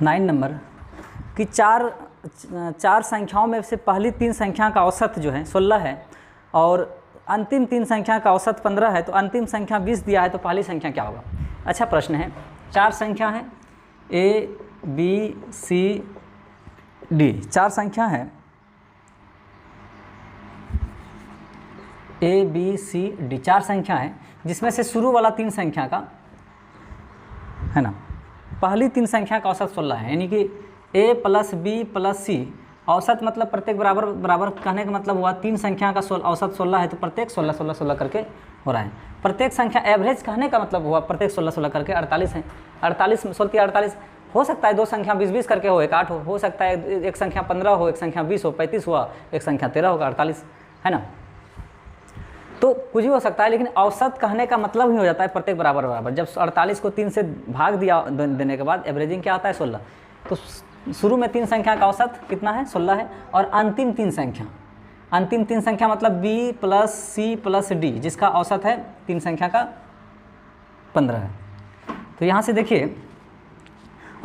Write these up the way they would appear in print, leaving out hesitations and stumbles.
9 number कि चार संख्याओं में से पहली 3 संख्या का औसत जो है 16 है और अंतिम 3 संख्या का औसत 15 है, तो अंतिम संख्या 20 दिया है, तो पहली संख्या क्या होगा? अच्छा प्रश्न है। 4 संख्या है A B C D, 4 संख्या है A B C D, 4 संख्या है जिसमें से शुरू वाला 3 संख्या का है ना, पहली 3 संख्या का औसत 16 है, यानी कि A plus B plus C, औसत मतलब प्रत्येक बराबर बराबर कहने का मतलब हुआ 3 संख्या का औसत 16 है, तो प्रत्येक 16 16 16 करके हो रहा है। प्रत्येक संख्या एवरेज कहने का मतलब हुआ प्रत्येक 16 16 करके 48 है। 48 16 48 हो सकता है, 2 संख्या 20 20 करके हो, एक 8 हो सकता है, एक संख्या 15 हो, एक संख्या 20 हो, 35 हुआ, एक संख्या 13 होगा, 48 है ना। तो कुछ भी हो सकता है, लेकिन औसत कहने का मतलब ही हो जाता है प्रत्येक बराबर बराबर। जब 48 को 3 से भाग दिया देने के बाद एवरेजिंग क्या आता है? 16। तो शुरू में 3 संख्या का औसत कितना है? 16 है। और अंतिम 3 संख्या मतलब B plus C plus D, जिसका औसत है 3 संख्या का 15 है। तो यहाँ से देखिए,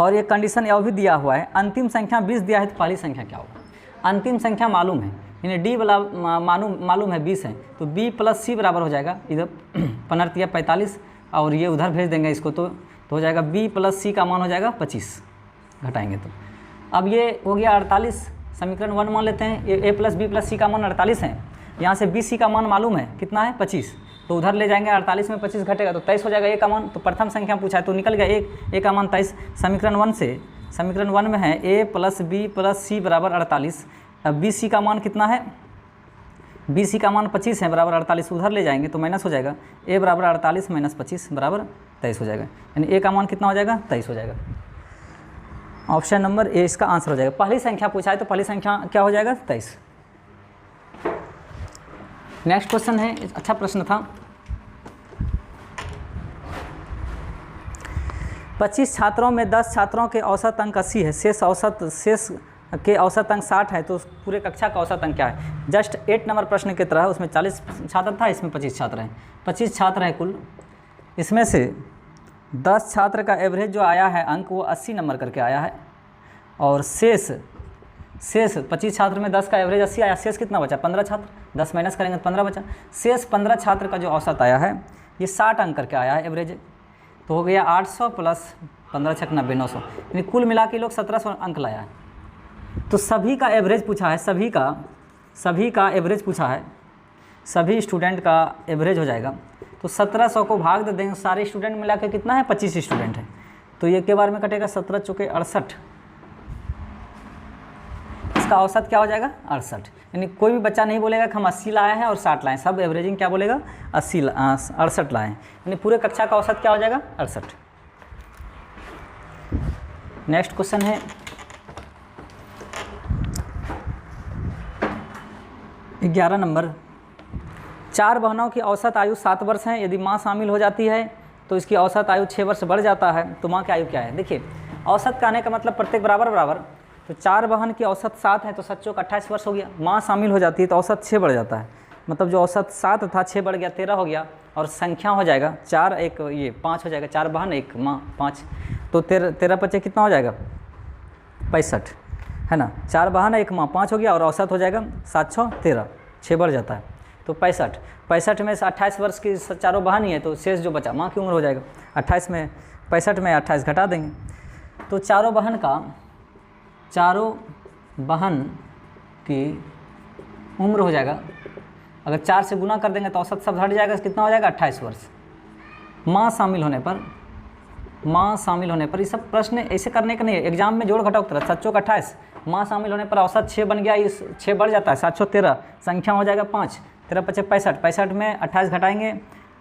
और ये कंडीशन यह भी दिया हुआ है, अंतिम संख्या 20 दिया है, तो पहली संख्या क्या होगा? अंतिम संख्या मालूम है, यानी D वाला मालूम है 20 है, तो B प्लस C बराबर हो जाएगा, इधर 15 45 और ये उधर भेज देंगे इसको, तो हो जाएगा B प्लस C का मान हो जाएगा 25, घटाएंगे तो। अब ये हो गया 48, समीकरण 1 मान लेते हैं, ये A plus B plus C का मान 48 है, यहाँ से BC का मान मालूम है कितना है? 25, तो उधर ले जाएंगे, 48 में 25 घटेगा तो 23 हो जाएगा A का मान। तो प्रथम संख्या पूछा है तो निकल गया A का मान 23। समीकरण 1 में है A plus B plus C बराबर 48। अब BC का मान कितना है? BC का मान 25 है, बराबर 48, उधर ले जाएंगे तो माइनस हो जाएगा, A बराबर 48 माइनस 25 बराबर 23 हो जाएगा, यानी A का मान कितना हो जाएगा? 23 हो जाएगा। ऑप्शन नंबर A इसका आंसर हो जाएगा। पहली संख्या पूछा है तो पहली संख्या क्या हो जाएगा? 23। नेक्स्ट क्वेश्चन है, अच्छा प्रश्न था। 25 छात्रों में 10 छात्रों के औसत अंक 80 है, शेष के औसत अंक 60 है, तो पूरे कक्षा का औसत अंक क्या है? जस्ट 8 नंबर प्रश्न की तरह, उसमें 40 छात्र था, इसमें 25 छात्र हैं, 25 छात्र हैं कुल, इसमें से 10 छात्र का एवरेज जो आया है अंक वो 80 नंबर करके आया है, और शेष 25 छात्र में 10 का एवरेज 80 आया, शेष कितना बचा? 15 छात्र, 10 माइनस करेंगे तो 15 बचा। शेष 15 छात्र का जो औसत आया है ये 60 अंक करके आया है एवरेज, तो हो गया 800 प्लस 15 छक 90 900, यानी कुल मिला के लोग 1700 अंक लाया है। तो सभी का एवरेज पूछा है, सभी का एवरेज पूछा है, सभी स्टूडेंट का एवरेज हो जाएगा, तो 1700 को भाग दे देंगे, सारे स्टूडेंट मिला के कितना है? 25 स्टूडेंट है, तो ये के बार में कटेगा 17 चौके 68, इसका औसत क्या हो जाएगा? 68। यानी कोई भी बच्चा नहीं बोलेगा कि हम 80 लाए हैं और 60 लाए हैं, सब एवरेजिंग क्या बोलेगा? 68 लाए हैं, यानी पूरे कक्षा का औसत क्या हो जाएगा? 68। नेक्स्ट क्वेश्चन है, ग्यारह नंबर। 4 बहनों की औसत आयु 7 वर्ष है, यदि माँ शामिल हो जाती है तो इसकी औसत आयु 6 वर्ष बढ़ जाता है, तो माँ की आयु क्या है? देखिए, औसत कहने का मतलब प्रत्येक बराबर बराबर, तो 4 बहन की औसत 7 है, तो 7 चौक 28 वर्ष हो गया। माँ शामिल हो जाती है तो औसत 6 बढ़ जाता है, मतलब जो औसत 7 था 6 बढ़ गया 13 हो गया, और संख्या हो जाएगा 4 एक ये 5 हो जाएगा, 4 बहन 1 माँ 5, तो 13 25 कितना हो जाएगा? 65 है ना। 4 बहन 1 माँ 5 हो गया, और औसत हो जाएगा 7 6 13, 6 बढ़ जाता है, तो 65 में से 28 वर्ष की चारों बहन ही है, तो शेष जो बचा माँ की उम्र हो जाएगा। 65 में 28 घटा देंगे, तो चारों बहन की उम्र हो जाएगा, अगर 4 से गुना कर देंगे तो औसत सब हट जाएगा, कितना हो जाएगा? 28 वर्ष। माँ शामिल होने पर ये सब प्रश्न ऐसे करने का नहीं है, एग्जाम में जोड़ घटाव तरह 7 चौक 28, माँ शामिल होने पर औसत 6 बन गया, इस 6 बढ़ जाता है, 7 6 13, संख्या हो जाएगा 5, 13 25 65, 65 में 28 घटाएंगे,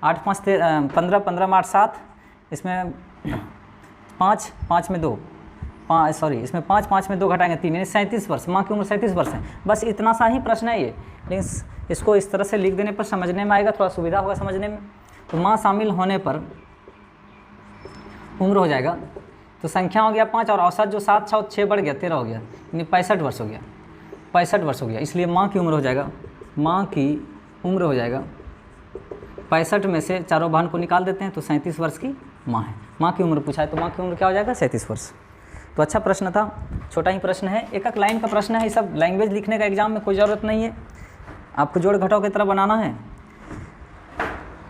8 5 15, 15 में 8 7, इसमें 5 में 2 इसमें 5 में 2 घटाएंगे 3, यानी 37 वर्ष। माँ की उम्र 37 वर्ष है। बस इतना सा ही प्रश्न है ये, लेकिन इसको इस तरह से लिख देने पर समझने में आएगा, थोड़ा सुविधा होगा समझने में। तो माँ शामिल होने पर उम्र हो जाएगा, तो संख्या हो गया 5, और औसत जो 7 6 बढ़ गया 13 हो गया, यानी 65 वर्ष हो गया, इसलिए माँ की उम्र हो जाएगा 65 में से चारों बहन को निकाल देते हैं, तो 37 वर्ष की माँ है। माँ की उम्र पूछा है तो माँ की उम्र क्या हो जाएगा? 37 वर्ष। तो अच्छा प्रश्न था, छोटा ही प्रश्न है, एक एक लाइन का प्रश्न है, ये सब लैंग्वेज लिखने का एग्जाम में कोई ज़रूरत नहीं है, आपको जोड़ घटाव की तरह बनाना है।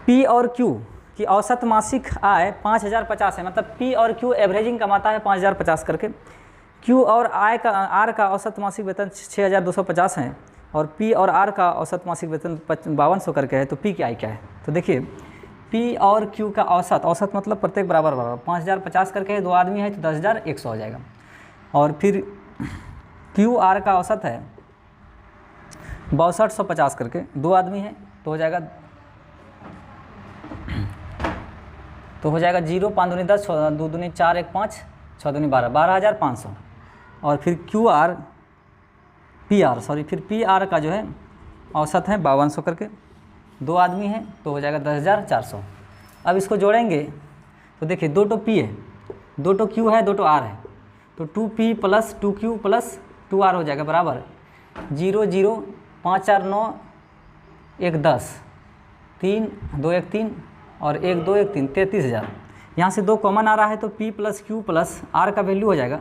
पी और क्यू की औसत मासिक आय 5050 है, मतलब पी और क्यू एवरेजिंग कमाता है 5050 करके। क्यू और आय का आर का औसत मासिक वेतन 6250 है और पी और आर का औसत मासिक वेतन 5200 करके है। तो पी की आय क्या है? तो देखिए पी और क्यू का औसत मतलब प्रत्येक बराबर 5050 करके है, 2 आदमी है तो 10100 हो जाएगा। और फिर क्यू आर का औसत है 6250 करके, 2 आदमी है तो हो जाएगा 0 5 दूनी 10 2 दूनी 4 1 5 6 दूनी 12 12500। और फिर फिर पी आर का जो है औसत है 5200 करके, 2 आदमी हैं तो हो जाएगा 10400। अब इसको जोड़ेंगे तो देखिए 2 तो पी है, 2 तो क्यू है, 2 तो आर है, तो 2p + 2q + 2r हो जाएगा बराबर 0 0 5 4 9 1 10 3 2 1 3 और 1 2 1 3 33,000। यहाँ से 2 कॉमन आ रहा है तो p + q + r का वैल्यू हो जाएगा,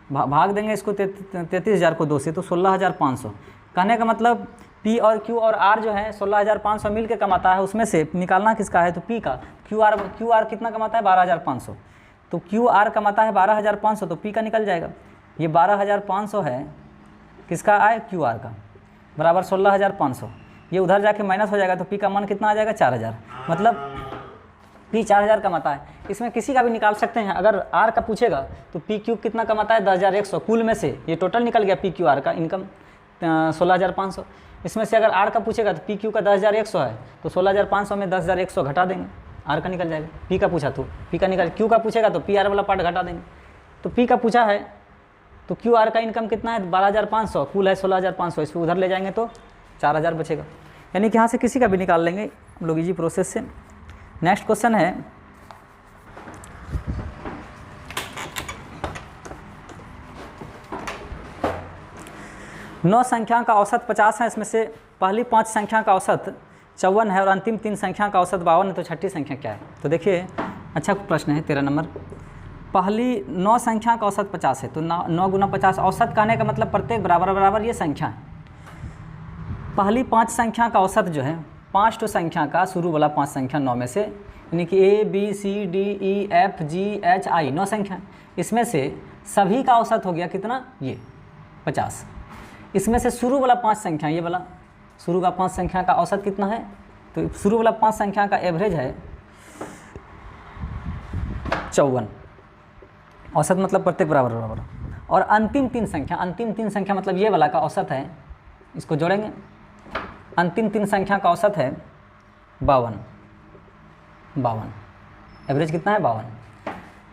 भाग देंगे इसको 33,000 को 2 से तो 16,500। कहने का मतलब P और Q और R जो है 16,500 मिल के कमाता है, उसमें से निकालना किसका है तो P का। Q R कितना कमाता है 12,500, तो Q R कमाता है 12,500 तो P का निकल जाएगा। ये 12,500 है किसका आय Q R का बराबर 16,500, ये उधर जाके माइनस हो जाएगा तो P का मान कितना आ जाएगा 4,000, मतलब P 4,000 कमाता है। इसमें किसी का भी निकाल सकते हैं, अगर R का पूछेगा तो P Q कितना कमाता है 10,100, कुल में से ये टोटल निकल गया P Q R का इनकम 16,500। इसमें से अगर R का पूछेगा तो P Q का 10,100 है तो 16,500 में 10,100 घटा देंगे, R का निकल जाएगा। P का पूछा तो P का निकल, Q का पूछेगा तो P R वाला पार्ट घटा देंगे। तो P का पूछा है तो Q R का इनकम कितना है 12,500, कुल है 16,500, इसको उधर ले जाएंगे तो 4,000 बचेगा, यानी कि यहाँ से किसी का भी निकाल लेंगे हम लोग इजी प्रोसेस से। नेक्स्ट क्वेश्चन है नौ संख्या का औसत 50 है, इसमें से पहली 5 संख्या का औसत 54 है और अंतिम 3 संख्या का औसत 52 है, तो छठी संख्या क्या है? तो देखिए अच्छा प्रश्न है 13 नंबर। पहली 9 संख्या का औसत 50 है तो 9 × 50, औसत कहने का मतलब प्रत्येक बराबर बराबर ये संख्या है। पहली 5 संख्या का औसत जो है 5 तो संख्या का शुरू वाला 5 संख्या 9 में से, यानी कि A B C D E F G H I 9 संख्या, इसमें से सभी का औसत हो गया कितना ये 50। इसमें से शुरू वाला 5 संख्या, ये वाला शुरू का 5 संख्या का औसत कितना है तो शुरू वाला 5 संख्या का एवरेज है 54, औसत मतलब प्रत्येक बराबर बराबर। और अंतिम 3 संख्या मतलब ये वाला का औसत है, इसको जोड़ेंगे, अंतिम 3 संख्या का औसत है 52, एवरेज कितना है 52।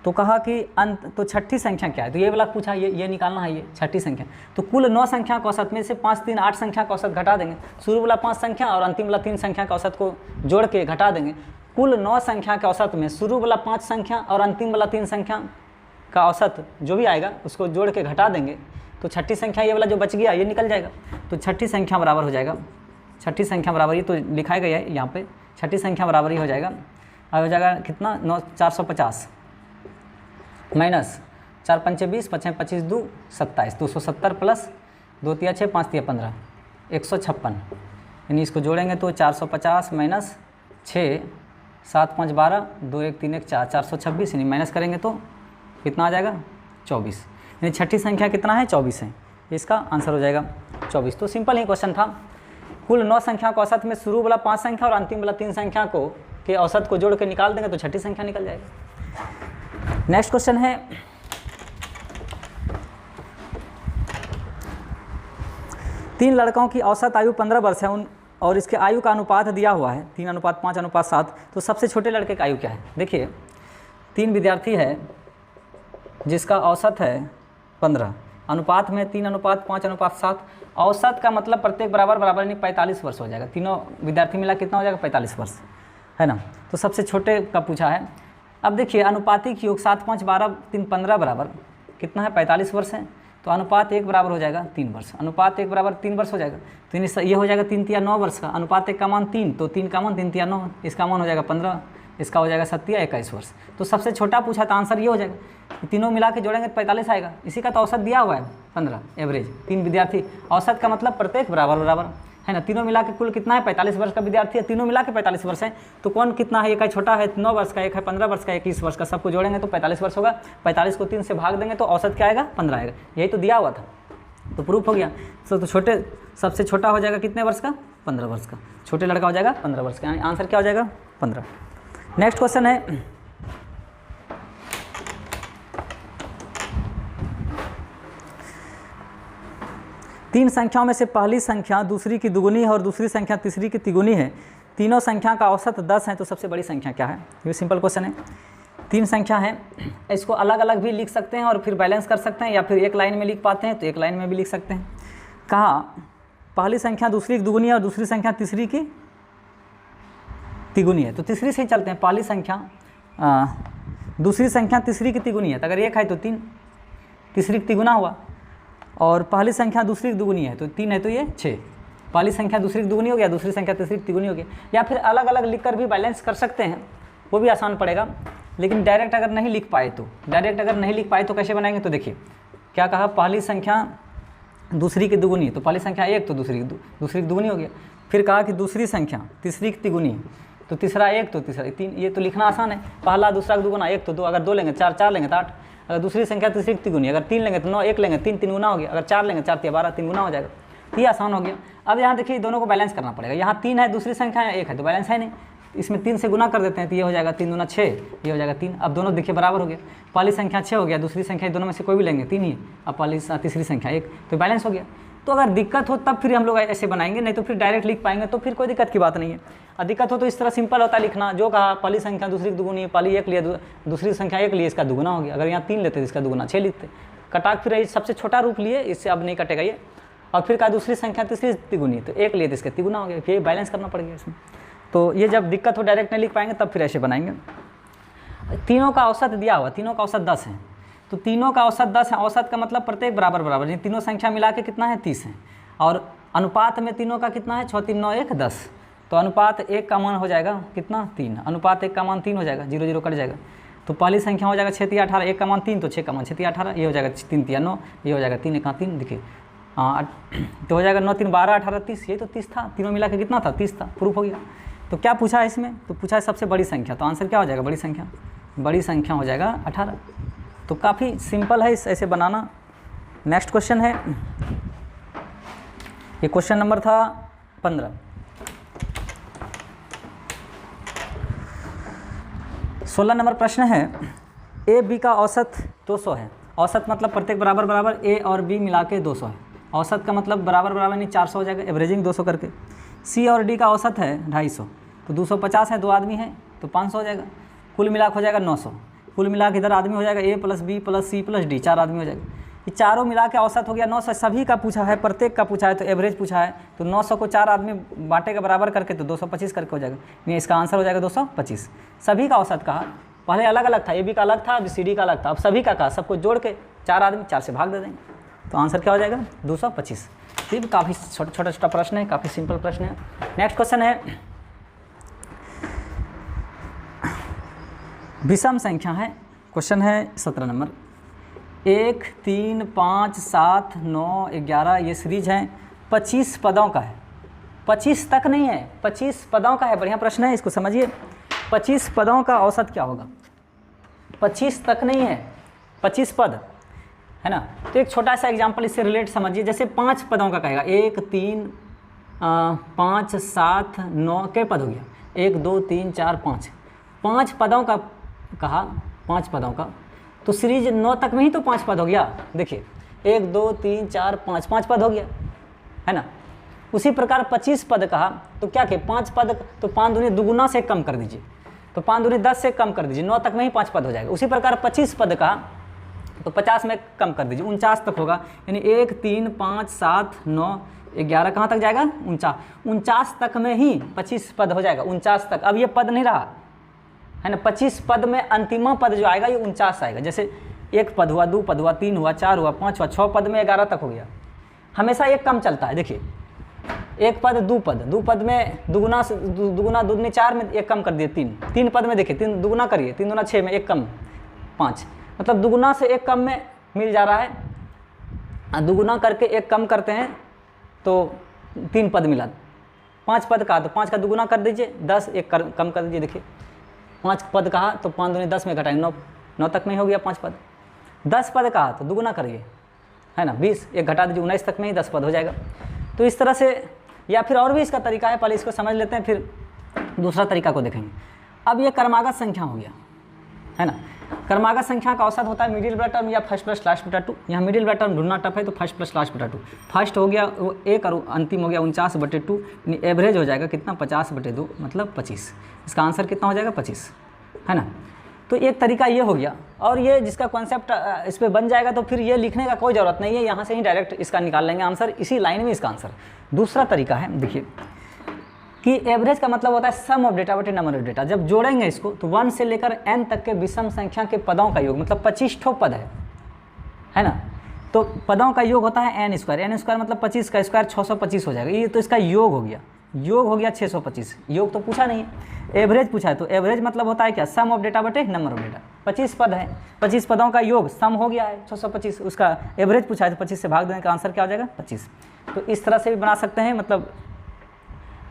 तो कहा कि तो छठी संख्या क्या है, तो ये वाला पूछा, ये निकालना है, ये छठी संख्या। तो कुल 9 संख्या का औसत में से 5 3 8 संख्या का औसत घटा देंगे, शुरू वाला 5 संख्या और अंतिम वाला 3 संख्या का औसत को जोड़ के घटा देंगे। कुल 9 संख्या के औसत में शुरू वाला 5 संख्या और अंतिम वाला 3 संख्या का औसत जो भी आएगा उसको जोड़ के घटा देंगे, तो छठी संख्या ये वाला जो बच गया ये निकल जाएगा। तो छठी संख्या बराबर हो जाएगा, छठी संख्या बराबर, ये तो लिखा गया है यहाँ पे, छठी संख्या बराबर ही हो जाएगा। अब हो जाएगा कितना 450 माइनस 4 5 20 5 25 2 27, 270 प्लस 2 3 6 5 3 15 156, यानी इसको जोड़ेंगे तो 450 माइनस 6 7 5 12 2 1 3 1 4 426, यानी माइनस करेंगे तो कितना आ जाएगा 24, यानी छठी संख्या कितना है 24 है, इसका आंसर हो जाएगा 24। तो सिंपल ही क्वेश्चन था। कुल 9 संख्या का औसत में शुरू वाला 5 संख्या और अंतिम वाला 3 संख्या को के औसत को जोड़ के निकाल देंगे तो छठी संख्या निकल जाएगी। नेक्स्ट क्वेश्चन है तीन लड़कों की औसत आयु 15 वर्ष है और इसके आयु का अनुपात दिया हुआ है 3:5:7, तो सबसे छोटे लड़के का आयु क्या है? देखिए 3 विद्यार्थी है जिसका औसत है 15, अनुपात में 3:5:7, औसत का मतलब प्रत्येक बराबर बराबर यानी 45 वर्ष हो जाएगा, तीनों विद्यार्थी मिला कितना हो जाएगा 45 वर्ष, है ना। तो सबसे छोटे का पूछा है। अब देखिए अनुपातिक योग 7 5 12 3 15 बराबर कितना है 45 वर्ष है, तो अनुपात 1 बराबर हो जाएगा 3 वर्ष, अनुपात 1 बराबर 3 वर्ष हो जाएगा, तो ये हो जाएगा 3 3 9 वर्ष का। अनुपात 1 का मान 3, तो 3 का मान 3 3 9, इसका मान हो जाएगा 15, इसका हो जाएगा 7 या 21 वर्ष। तो सबसे छोटा पूछा तो आंसर ये हो जाएगा। तीनों मिला के जोड़ेंगे तो 45 आएगा। इसी का तो औसत दिया हुआ है 15 एवरेज, 3 विद्यार्थी। औसत का मतलब प्रत्येक बराबर बराबर है ना। तीनों मिला के कुल कितना है, 45 वर्ष का विद्यार्थी है। तीनों मिला के 45 वर्ष है। तो कौन कितना है, एक है छोटा है 9 वर्ष का, एक है 15 वर्ष का, 21 वर्ष का। सबको जोड़ेंगे तो 45 वर्ष होगा। 45 को 3 से भाग देंगे तो औसत क्या आएगा, 15 आएगा। यही तो दिया हुआ था, तो प्रूफ हो गया। तो छोटे सबसे छोटा हो जाएगा कितने वर्ष का, 15 वर्ष का। छोटे लड़का हो जाएगा 15 वर्ष का, यानी आंसर क्या हो जाएगा, 15। नेक्स्ट क्वेश्चन है, तीन संख्याओं में से पहली संख्या दूसरी की दुगुनी है और दूसरी संख्या तीसरी की तिगुनी है। तीनों संख्या का औसत 10 है, तो सबसे बड़ी संख्या क्या है। ये सिंपल क्वेश्चन है। तीन संख्या है, इसको अलग अलग भी लिख सकते हैं और फिर बैलेंस कर सकते हैं, या फिर एक लाइन में लिख पाते हैं तो एक लाइन में भी लिख सकते हैं। कहा पहली संख्या दूसरी की दुगुनी है और दूसरी संख्या तीसरी की तिगुनी है। तो तीसरी से ही चलते हैं। पहली संख्या दूसरी संख्या तीसरी की तिगुनी है, तो अगर एक है तो 3 तीसरी की तिगुना हुआ। और पहली संख्या दूसरी की दुगुनी है तो 3 है तो ये 6। पहली संख्या दूसरी की दुगुनी हो गया, दूसरी संख्या तीसरी की तिगुनी हो गया। या फिर अलग अलग लिखकर भी बैलेंस कर सकते हैं, वो भी आसान पड़ेगा। लेकिन डायरेक्ट अगर नहीं लिख पाए तो कैसे बनाएंगे। तो देखिए क्या कहा, पहली संख्या दूसरी की दुगुनी है तो पहली संख्या 1 तो दूसरी की दुगुनी हो गया। फिर कहा कि दूसरी संख्या तीसरी की तिगुनी है तो तीसरा 1 तो तीसरा 3। ये तो लिखना आसान है, पहला दूसरा का दुगुना 1 तो 2, अगर 2 लेंगे 4, 4 लेंगे तो 8। अगर दूसरी संख्या तीसरी की तिगुनी, अगर 3 लेंगे तो 9, 1 लेंगे 3, 3 गुना हो गया। अगर 4 लेंगे 4 3 12, 3 गुना हो जाएगा। ये आसान हो गया। अब यहाँ देखिए दोनों को बैलेंस करना पड़ेगा। यहाँ 3 है, दूसरी संख्या 1 है तो बैलेंस है नहीं। इसमें 3 से गुना कर देते हैं तो ये हो जाएगा 3 दूना 6, ये हो जाएगा 3। अब दोनों देखिए बराबर हो गया। पहली संख्या 6 हो गया, दूसरी संख्या दोनों में से कोई भी लेंगे 3 ही। अब पहली तीसरी संख्या 1, तो बैलेंस हो गया। तो अगर दिक्कत हो तब फिर हम लोग ऐसे बनाएंगे, नहीं तो फिर डायरेक्ट लिख पाएंगे तो फिर कोई दिक्कत की बात नहीं है। और दिक्कत हो तो इस तरह सिंपल होता है लिखना, जो कहा पहली संख्या दूसरी की दुगुनी, पहली 1 लिया, दूसरी संख्या 1 लिए, इसका दुगुना हो गया। अगर यहाँ 3 लेते तो इसका दुगुना 6 लिखते। कटाक फिर सबसे छोटा रूप लिए, इससे अब नहीं कटेगा ये। और फिर कहा दूसरी संख्या तीसरी तिगुनी तो 1 लिए तो इसका तिगुना हो गया। फिर बैलेंस करना पड़ गया इसमें। तो ये जब दिक्कत हो डायरेक्ट नहीं लिख पाएंगे तब फिर ऐसे बनाएंगे। तीनों का औसत दिया हुआ, तीनों का औसत 10 है, तो तीनों का औसत 10 है। औसत का मतलब प्रत्येक बराबर बराबर, यानी तीनों संख्या मिला के कितना है, 30 है। और अनुपात में तीनों का कितना है, 6 3 9 1 10। तो अनुपात 1 का मान हो जाएगा कितना, 3। अनुपात 1 का मान 3 हो जाएगा, 0 0 कट जाएगा। तो पहली संख्या हो जाएगा 6 3 18, 1 का मान 3 तो 6 का मान 6 3 18, ये हो जाएगा 3 3 9, ये हो जाएगा 3 1 3। देखिए तो हो जाएगा 9 3 12 18 30, ये तो 30 था। तीनों मिला के कितना था, 30 था। प्रूफ हो गया। तो क्या पूछा है इसमें, तो पूछा है सबसे बड़ी संख्या। तो आंसर क्या हो जाएगा, बड़ी संख्या हो जाएगा 18। तो काफ़ी सिंपल है ऐसे बनाना। नेक्स्ट क्वेश्चन है, ये क्वेश्चन नंबर था 15। 16 नंबर प्रश्न है, ए बी का औसत 200 है। औसत मतलब प्रत्येक बराबर बराबर, ए और बी मिला के 200 है। औसत का मतलब बराबर बराबर नहीं 400 हो जाएगा, एवरेजिंग 200 करके। सी और डी का औसत है 250, तो 250 है, 2 आदमी है तो 500 हो जाएगा। कुल मिला हो जाएगा 900। कुल मिला के इधर आदमी हो जाएगा A plus B plus C plus D, 4 आदमी हो जाएगा। ये चारों मिला के औसत हो गया 900। सभी का पूछा है, प्रत्येक का पूछा है, तो एवरेज पूछा है। तो 900 को 4 आदमी बांटे के बराबर करके तो 225 करके हो जाएगा, यानी इसका आंसर हो जाएगा 225। सभी का औसत कहा, पहले अलग अलग था, ए बी का अलग था, सी डी का अलग था। अब सभी का कहा, सबको जोड़ के 4 आदमी 4 से भाग दे देंगे, तो आंसर क्या हो जाएगा 225। ये भी काफ़ी छोटा प्रश्न है, काफ़ी सिंपल प्रश्न है। नेक्स्ट क्वेश्चन है, विषम संख्या है। क्वेश्चन है 17 नंबर। 1 3 5 7 9 11 ये सीरीज है, 25 पदों का है। 25 तक नहीं है, 25 पदों का है। बढ़िया प्रश्न है, इसको समझिए। 25 पदों का औसत क्या होगा। 25 तक नहीं है, 25 पद है ना। तो एक छोटा सा एग्जाम्पल इससे रिलेट समझिए। जैसे 5 पदों का कहेगा, 1 3 5 7 9 के पद हो गया, 1 2 3 4 5। 5 पदों का कहा, 5 पदों का, तो सीरीज 9 तक में ही तो 5 पद हो गया। देखिए 1 2 3 4 5, 5 पद हो गया है ना। उसी प्रकार 25 पद कहा तो क्या कि 5 पद, तो 5 दूनी दुगुना से कम कर दीजिए, तो 5 दूनी 10 से कम कर दीजिए, 9 तक में ही 5 पद हो जाएगा। उसी प्रकार 25 पद कहा तो 50 में कम कर दीजिए, 49 तक होगा। यानी 1 3 5 7 9 11 कहाँ तक जाएगा, 49 तक में ही 25 पद हो जाएगा, 49 तक। अब ये पद नहीं रहा है ना। 25 पद में अंतिमा पद जो आएगा ये 49 आएगा। जैसे 1 पद हुआ, 2 पद हुआ, 3 हुआ, 4 हुआ, 5 हुआ, 6 पद में 11 तक हो गया। हमेशा एक कम चलता है। देखिए एक पद दो पद, दो पद में दुगुना से दुगुना दुगुनी 4 में एक कम कर दिए 3, 3 पद में देखिए 3 दुगुना करिए, 3 दूना 6 में एक कम 5, मतलब दुगुना से एक कम में मिल जा रहा है। दुगुना करके एक कम करते हैं तो 3 पद मिला, 5 पद कहा तो 5 का दुगुना कर दीजिए, 10 एक कम कर दीजिए। देखिए 5 पद कहा तो 5 दूनी 10 में घटाएंगे 9 तक में हो गया 5 पद। 10 पद कहा तो दुगुना करिए, है ना, 20 एक घटा दीजिए, 19 तक में ही 10 पद हो जाएगा। तो इस तरह से, या फिर और भी इसका तरीका है, पहले इसको समझ लेते हैं फिर दूसरा तरीका को देखेंगे। अब ये क्रमागत संख्या हो गया, है ना। क्रमागत संख्या का औसत होता है मिडिल बटा टर्म या फर्स्ट प्लस लास्ट बटा 2। यहाँ मिडिल बटा टर्म ढूंढना टफ है तो फर्स्ट प्लस लास्ट बटा 2। फर्स्ट हो गया वो 1 और अंतिम हो गया 49/2, यानी एवरेज हो जाएगा कितना 50/2 मतलब 25। इसका आंसर कितना हो जाएगा 25, है ना। तो एक तरीका ये हो गया, और ये जिसका कॉन्सेप्ट इस पर बन जाएगा तो फिर ये लिखने का कोई ज़रूरत नहीं है, यहाँ से ही डायरेक्ट इसका निकाल लेंगे आंसर, इसी लाइन में इसका आंसर। दूसरा तरीका है, देखिए कि एवरेज का मतलब होता है सम ऑफ डेटा बटे नंबर ऑफ डेटा। जब जोड़ेंगे इसको तो 1 से लेकर n तक के विषम संख्या के पदों का योग, मतलब 25 ठो पद है ना, तो पदों का योग होता है n स्क्वायर मतलब 25 का स्क्वायर 625 हो जाएगा। ये तो इसका योग हो गया, योग हो गया 625। योग तो पूछा नहीं है, एवरेज पूछा है, तो एवरेज मतलब होता है क्या, सम ऑफ डेटा बटे नंबर ऑफ डेटा। 25 पद है, 25 पदों का योग सम हो गया है 625, उसका एवरेज पूछा है तो 25 से भाग देने का आंसर क्या हो जाएगा 25। तो इस तरह से भी बना सकते हैं, मतलब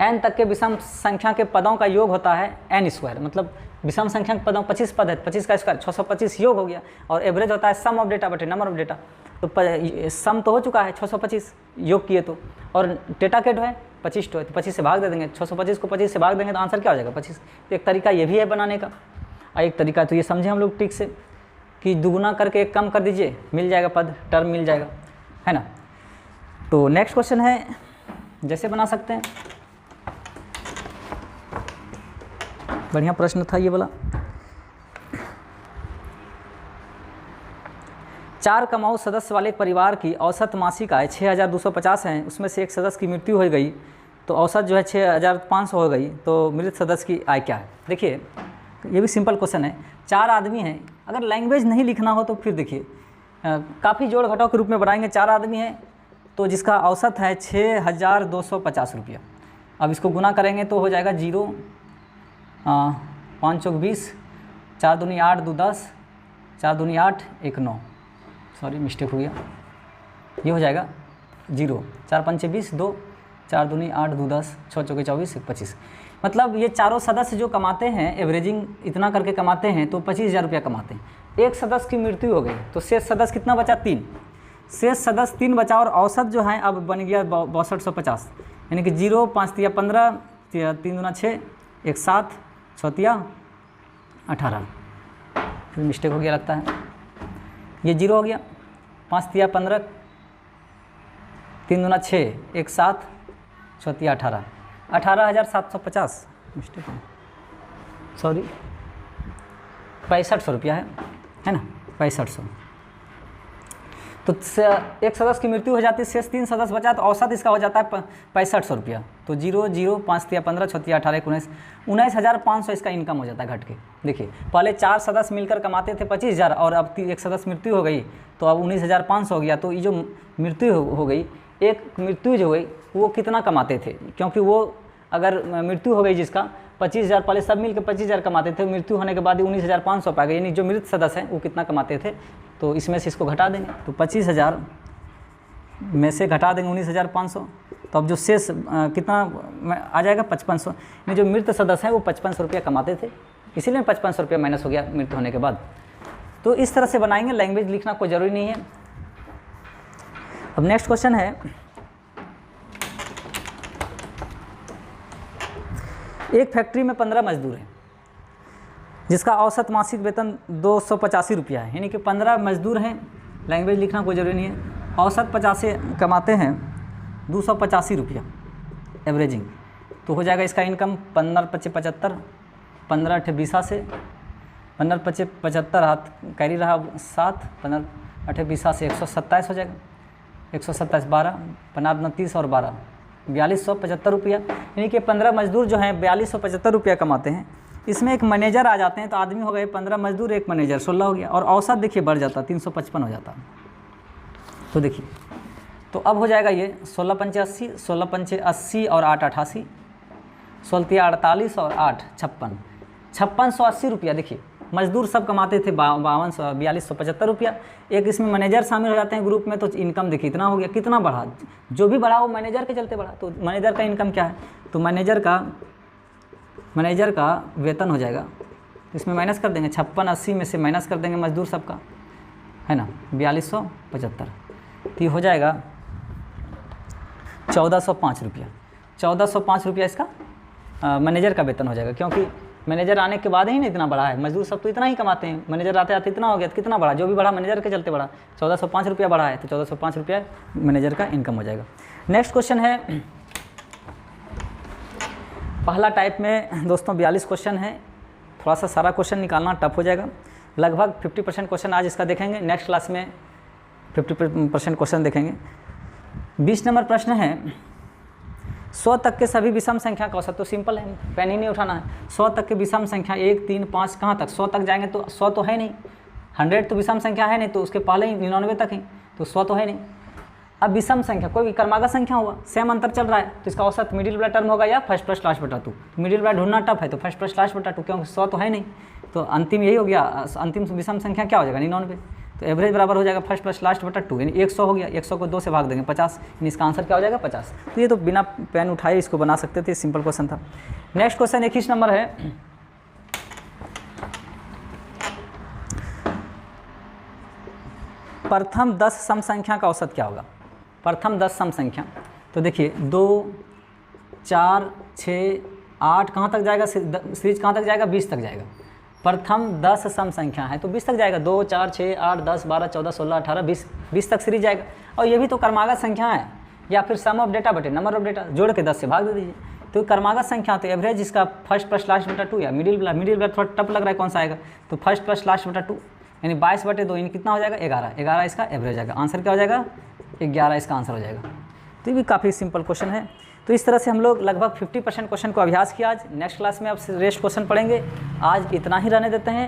n तक के विषम संख्या के पदों का योग होता है n स्क्वायर, मतलब विषम संख्या के पदों 25 पद है, 25 का स्क्वायर 625 योग हो गया, और एवरेज होता है सम ऑफ डेटा बटे नंबर ऑफ डेटा। तो सम तो हो चुका है 625 योग किए तो, और डेटा के है 25 तो 25 से भाग दे देंगे, 625 को 25 से भाग देंगे तो आंसर क्या हो जाएगा 25। तो एक तरीका ये भी है बनाने का, और एक तरीका तो ये समझे हम लोग ठीक से कि दुगुना करके एक कम कर दीजिए, मिल जाएगा पद, टर्म मिल जाएगा, है ना। तो नेक्स्ट क्वेश्चन है, जैसे बना सकते हैं, बढ़िया प्रश्न था ये वाला। 4 कमाऊ सदस्य वाले परिवार की औसत मासिक आय 6250 है, उसमें से एक सदस्य की मृत्यु हो गई तो औसत जो है 6500 हो गई, तो मृत सदस्य की आय क्या है। देखिए ये भी सिंपल क्वेश्चन है, 4 आदमी हैं, अगर लैंग्वेज नहीं लिखना हो तो फिर देखिए काफ़ी जोड़ घटाव के रूप में बनाएंगे। 4 आदमी हैं तो जिसका औसत है 6250 रुपया। अब इसको गुना करेंगे तो हो जाएगा 0, 5 चौक 20, 4 दूनी 8, 2 10, 4 दूनी 8, 1 9, सॉरी मिस्टेक हो गया, ये हो जाएगा 0, 4 5 20, 2, 4 दूनी 8, 2 10, 6 चौके 24, 1 25। मतलब ये चारों सदस्य जो कमाते हैं, एवरेजिंग इतना करके कमाते हैं तो 25,000 रुपया कमाते हैं। एक सदस्य की मृत्यु हो गई तो शेष सदस्य कितना बचा 3, शेष सदस्य 3 बचा, और औसत जो है अब बन गया 6250, यानी कि 0, 5 तिया 15, 3 दूना 6, 1 7, 6 तिया 18, फिर मिस्टेक हो गया लगता है, ये 0 हो गया, 5 तिया 15, 3 दूना 6, 1 7, 6 तिया 18, 18,750, मिस्टेक है, सॉरी 6500 रुपया है ना, 6500। तो एक सदस्य की मृत्यु हो जाती है, शेष 3 सदस्य बचा तो औसत इसका हो जाता है 6500 रुपया। तो 0 0, 5 तिया 15, 6 तिया 18, 19, 19,500 इसका इनकम हो जाता है घट के। देखिए पहले 4 सदस्य मिलकर कमाते थे 25,000, और अब एक सदस्य मृत्यु हो गई तो अब 19,500 हो गया। तो ये जो मृत्यु हो गई, एक मृत्यु जो हुई वो कितना कमाते थे, क्योंकि वो अगर मृत्यु हो गई जिसका 25,000, पहले सब मिलकर 25,000 कमाते थे, मृत्यु होने के बाद 19,500 पा गए, यानी जो मृत सदस्य हैं वो कितना कमाते थे, तो इसमें से इसको घटा देंगे, तो 25,000 में से घटा देंगे 19,500, तो अब जो शेष कितना आ जाएगा 5500, यानी जो मृत सदस्य हैं वो 5500 रुपया कमाते थे, इसीलिए 5500 रुपया माइनस हो गया मृत्यु होने के बाद। तो इस तरह से बनाएंगे, लैंग्वेज लिखना कोई ज़रूरी नहीं है। अब नेक्स्ट क्वेश्चन है, एक फैक्ट्री में 15 मजदूर हैं जिसका औसत मासिक वेतन 285 रुपया है, यानी कि 15 मजदूर हैं, लैंग्वेज लिखना कोई ज़रूरी नहीं है। औसत 50 कमाते हैं 285 रुपया एवरेजिंग, तो हो जाएगा इसका इनकम 15 5 75, 15 8 20 से 15 5 75, हाथ कैरी रहा 7, 15 8 20 से 127 हो जाएगा, 127 12, 15 29 और 12 4275 रुपया, यानी कि 15 मजदूर जो हैं 4275 रुपया कमाते हैं। इसमें एक मैनेजर आ जाते हैं तो आदमी हो गए 15 मजदूर, एक मैनेजर 16 हो गया, और औसत देखिए बढ़ जाता 355 हो जाता। तो देखिए तो अब हो जाएगा ये 16 पंचे 80, 16 पंचे 80 और 8 88, 16 48 और 8 56, 5680 रुपया। देखिए मजदूर सब कमाते थे 4275 रुपया। एक इसमें मैनेजर शामिल हो जाते हैं ग्रुप में, तो इनकम देखिए इतना हो गया। कितना बढ़ा? जो भी बढ़ा वो मैनेजर के चलते बढ़ा। तो मैनेजर का इनकम क्या है? तो मैनेजर का वेतन हो जाएगा, इसमें माइनस कर देंगे 5680 में से माइनस कर देंगे मजदूर सबका, है ना, 4275। तो ये हो जाएगा 1405 रुपया। 1405 रुपया इसका मैनेजर का वेतन हो जाएगा, क्योंकि मैनेजर आने के बाद ही ना इतना बढ़ा है। मजदूर सब तो इतना ही कमाते हैं, मैनेजर आते आते इतना हो गया। तो कितना बढ़ा? जो भी बढ़ा मैनेजर के चलते बढ़ा। 1405 रुपया बढ़ा है, तो 1405 रुपया मैनेजर का इनकम हो जाएगा। नेक्स्ट क्वेश्चन है, पहला टाइप में दोस्तों 42 क्वेश्चन है। थोड़ा सा सारा क्वेश्चन निकालना टफ हो जाएगा। लगभग 50% क्वेश्चन आज इसका देखेंगे, नेक्स्ट क्लास में 50% क्वेश्चन देखेंगे। 20 नंबर प्रश्न है, 100 तक के सभी विषम संख्या का औसत। तो सिंपल है, पेन ही नहीं उठाना है। 100 तक के विषम संख्या 1 3 5 कहाँ तक? 100 तक जाएंगे तो 100 तो है नहीं, 100 तो विषम संख्या है नहीं, तो उसके पहले ही 99 तक है, तो 100 तो है नहीं। अब विषम संख्या कोई भी क्रमागत संख्या हुआ, सेम अंतर चल रहा है, तो इसका औसत मिडिल वाला टर्म होगा या फर्स्ट प्लस लास्ट बटा 2। मिडिल वाला ढूंढना टफ है, तो फर्स्ट प्लस लास्ट बटा 2, क्योंकि 100 तो है नहीं। तो अंतिम यही हो गया, अंतिम विषम संख्या क्या हो जाएगा? 99। तो एवरेज बराबर हो जाएगा फर्स्ट प्लस लास्ट बटा 2, यानी 100 हो गया। 100 को 2 से भाग देंगे 50, यानी इसका आंसर क्या हो जाएगा? 50। तो ये तो बिना पेन उठाए इसको बना सकते थे, सिंपल क्वेश्चन था। नेक्स्ट क्वेश्चन 21 नंबर है, प्रथम 10 सम संख्या का औसत क्या होगा? प्रथम 10 सम संख्या, तो देखिए 2 4 6 8 कहाँ तक जाएगा? सीरीज कहाँ तक जाएगा? 20 तक जाएगा। प्रथम 10 सम संख्या है तो 20 तक जाएगा। 2 4 6 8 10 12 14 16 18 20 तक सीरीज जाएगा। और ये भी तो क्रमागत संख्या है, या फिर सम ऑफ डेटा बटे नंबर ऑफ डेटा, जोड़ के 10 से भाग दे दीजिए। तो क्रमागत संख्या, तो एवरेज इसका फर्स्ट प्लस लास्ट बटा 2 या मिडिल वाला थोड़ा टफ लग रहा है कौन सा आएगा? तो फर्स्ट प्लस लास्ट बटा 2, यानी 22 बटे 2, यानी कितना हो जाएगा? 11 इसका एवरेज आएगा। आंसर क्या हो जाएगा? 11 इसका आंसर हो जाएगा। तो ये भी काफ़ी सिंपल क्वेश्चन है। तो इस तरह से हम लोग लगभग 50% क्वेश्चन को अभ्यास किया आज। नेक्स्ट क्लास में अब रेस्ट क्वेश्चन पढ़ेंगे। आज इतना ही रहने देते हैं।